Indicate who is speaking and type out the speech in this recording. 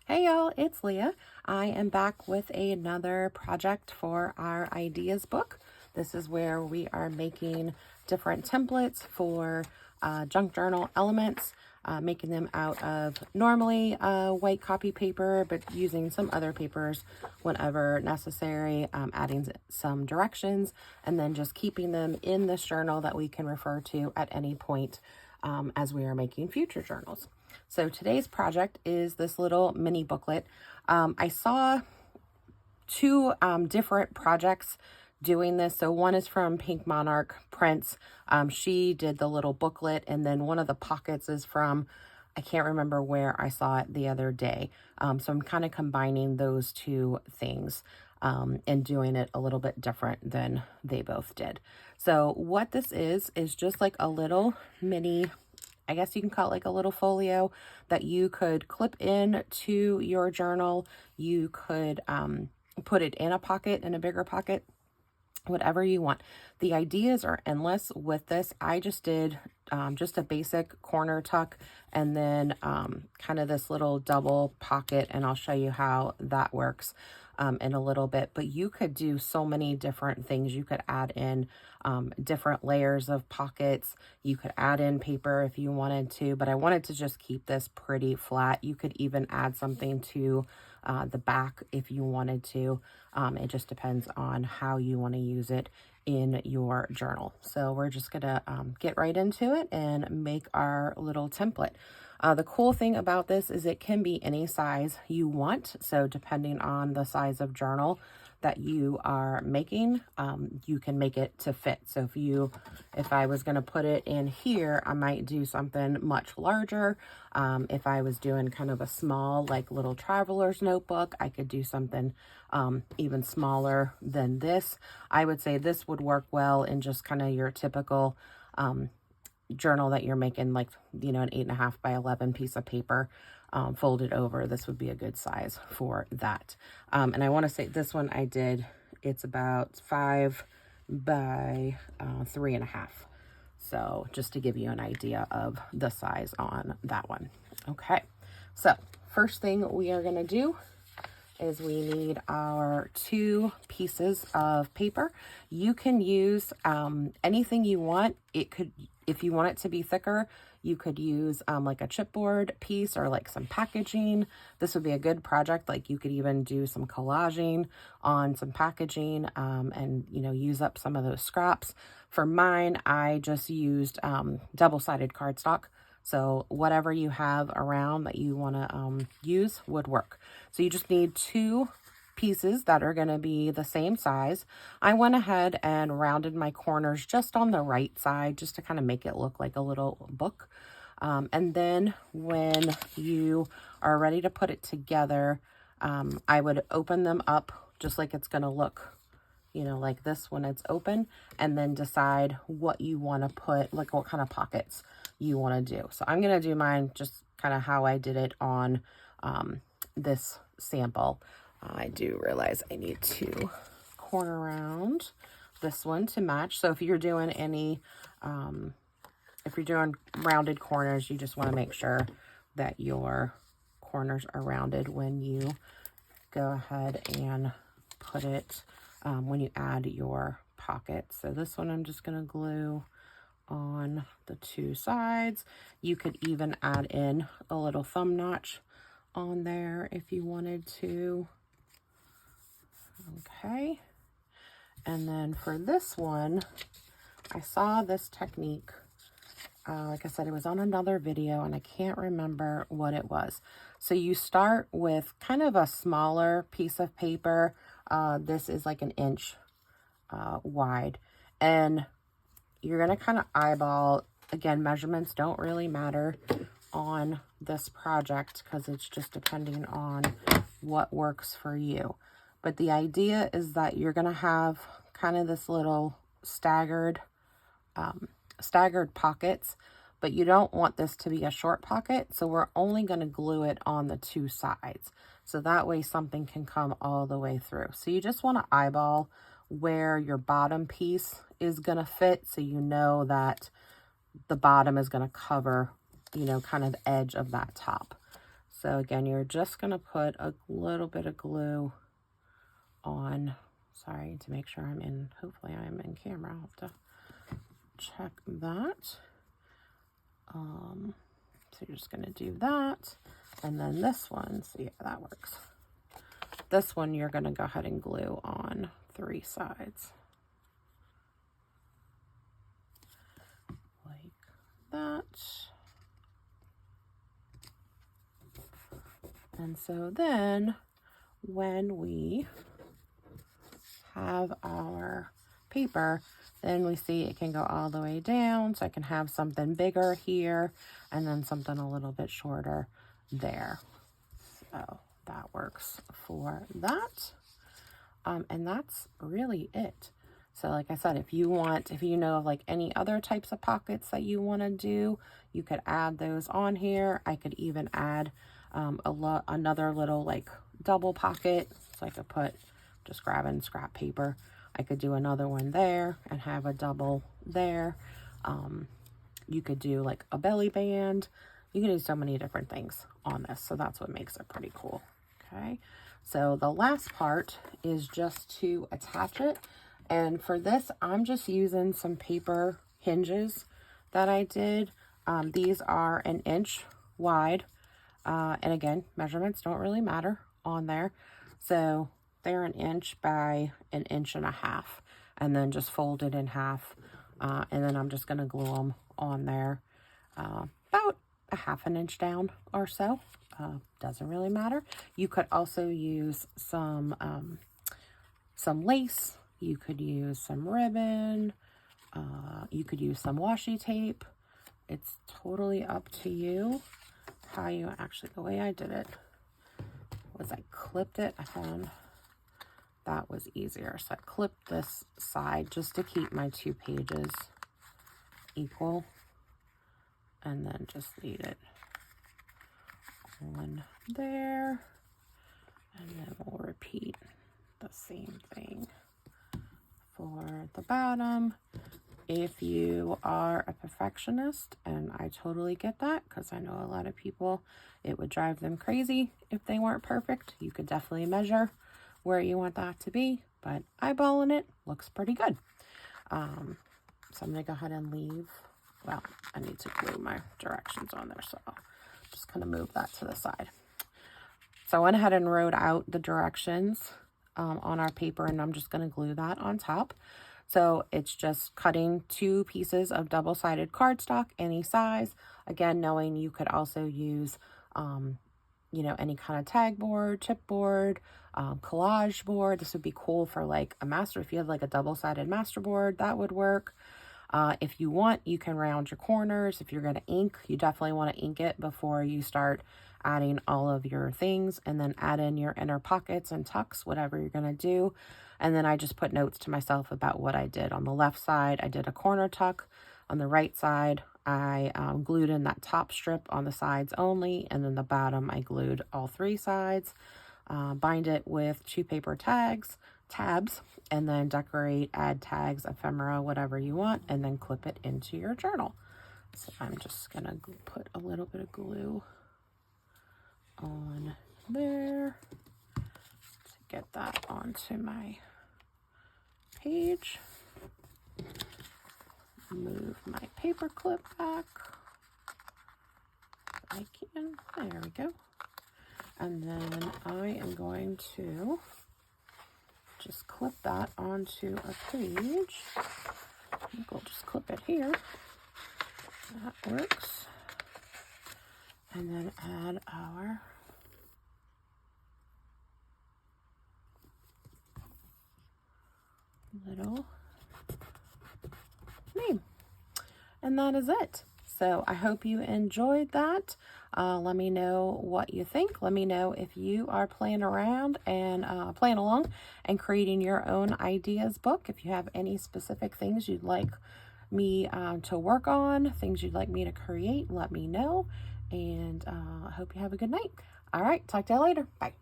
Speaker 1: Hey y'all, it's Leah. I am back with another project for our ideas book. This is where we are making different templates for junk journal elements, making them out of normally white copy paper, but using some other papers whenever necessary, adding some directions, and then just keeping them in this journal that we can refer to at any point as we are making future journals. So today's project is this little mini booklet. I saw two different projects doing this. So one is from Pink Monarch Prints. She did the little booklet, and then one of the pockets is from, I can't remember where I saw it the other day. So I'm kind of combining those two things and doing it a little bit different than they both did. So what this is just like a little mini, I guess you can call it like a little folio that you could clip in to your journal. You could put it in a pocket, in a bigger pocket, whatever you want. The ideas are endless with this. I just did just a basic corner tuck and then kind of this little double pocket, and I'll show you how that works in a little bit. But you could do so many different things. You could add in different layers of pockets. You could add in paper if you wanted to, but I wanted to just keep this pretty flat. You could even add something to the back if you wanted to. It just depends on how you want to use it in your journal. So we're just gonna get right into it and make our little template. The cool thing about this is it can be any size you want. So depending on the size of journal that you are making, you can make it to fit. So if I was going to put it in here, I might do something much larger. If I was doing kind of a small, like little traveler's notebook, I could do something even smaller than this. I would say this would work well in just kind of your typical journal that you're making, like, you know, an 8.5 by 11 piece of paper folded over. This would be a good size for that. And I want to say this one I did, it's about 5 by 3.5. So just to give you an idea of the size on that one. Okay, so first thing we are going to do is we need our 2 pieces of paper. You can use anything you want. It could, if you want it to be thicker, you could use like a chipboard piece or like some packaging. This would be a good project. Like you could even do some collaging on some packaging and, you know, use up some of those scraps. For mine, I just used double-sided cardstock. So whatever you have around that you want to use would work. So you just need 2 pieces that are going to be the same size. I went ahead and rounded my corners just on the right side, just to kind of make it look like a little book. And then when you are ready to put it together, I would open them up just like it's going to look, you know, like this when it's open, and then decide what you want to put, like what kind of pockets you want to do. So I'm going to do mine just kind of how I did it on this sample. I do realize I need to corner around this one to match. So if you're doing any, if you're doing rounded corners, you just want to make sure that your corners are rounded when you go ahead and put it, when you add your pockets. So this one I'm just going to glue on the 2 sides. You could even add in a little thumb notch on there if you wanted to. Okay, and then for this one, I saw this technique. Like I said, it was on another video and I can't remember what it was. So you start with kind of a smaller piece of paper. This is like 1 inch wide, and you're going to kind of eyeball. Again, measurements don't really matter on this project because it's just depending on what works for you. But the idea is that you're going to have kind of this little staggered pockets, but you don't want this to be a short pocket. So we're only going to glue it on the 2 sides. So that way something can come all the way through. So you just want to eyeball where your bottom piece is going to fit. So you know that the bottom is going to cover, you know, kind of the edge of that top. So again, you're just going to put a little bit of glue on, sorry, to make sure I'm in, hopefully I'm in camera. I'll have to check that. So you're just going to do that. And then this one, so yeah, that works. This one, you're going to go ahead and glue on 3 sides. Like that. And so then when we have our paper, then we see it can go all the way down. So I can have something bigger here and then something a little bit shorter there. So that works for that. And that's really it. So like I said, if you know of like any other types of pockets that you want to do, you could add those on here. I could even add another little like double pocket. So I could put, just grabbing scrap paper. I could do another one there and have a double there. You could do like a belly band. You can do so many different things on this. So that's what makes it pretty cool. Okay. So the last part is just to attach it. And for this, I'm just using some paper hinges that I did. These are 1 inch wide. And again, measurements don't really matter on there. So they're 1 inch by 1.5 inches, and then just fold it in half. And then I'm just going to glue them on there about 1/2 inch down or so. Doesn't really matter. You could also use some lace. You could use some ribbon. You could use some washi tape. It's totally up to you how you actually, the way I did it was I clipped it. I found that was easier. So I clipped this side just to keep my 2 pages equal. And then just leave it on there. And then we'll repeat the same thing for the bottom. If you are a perfectionist, and I totally get that, because I know a lot of people, it would drive them crazy if they weren't perfect. You could definitely measure where you want that to be, but eyeballing it looks pretty good. So I'm going to go ahead and leave, well, I need to glue my directions on there, so I'll just kind of move that to the side. So I went ahead and wrote out the directions on our paper, and I'm just going to glue that on top. So it's just cutting 2 pieces of double-sided cardstock, any size. Again, knowing you could also use, you know, any kind of tag board, chipboard, collage board. This would be cool for like a master. If you have like a double-sided master board, that would work. If you want, you can round your corners. If you're going to ink, you definitely want to ink it before you start adding all of your things, and then add in your inner pockets and tucks, whatever you're going to do. And then I just put notes to myself about what I did. On the left side, I did a corner tuck. On the right side, I glued in that top strip on the sides only, and then the bottom, I glued all 3 sides. Bind it with 2 paper tabs, and then decorate, add tags, ephemera, whatever you want, and then clip it into your journal. So I'm just going to put a little bit of glue on there to get that onto my page. Move my paper clip back if I can. There we go. And then I am going to just clip that onto a page. I think we'll just clip it here. That works. And then add our little name. And that is it. So I hope you enjoyed that. Let me know what you think. Let me know if you are playing around and playing along and creating your own ideas book. If you have any specific things you'd like me to work on, things you'd like me to create, let me know. And I hope you have a good night. All right, talk to you later. Bye.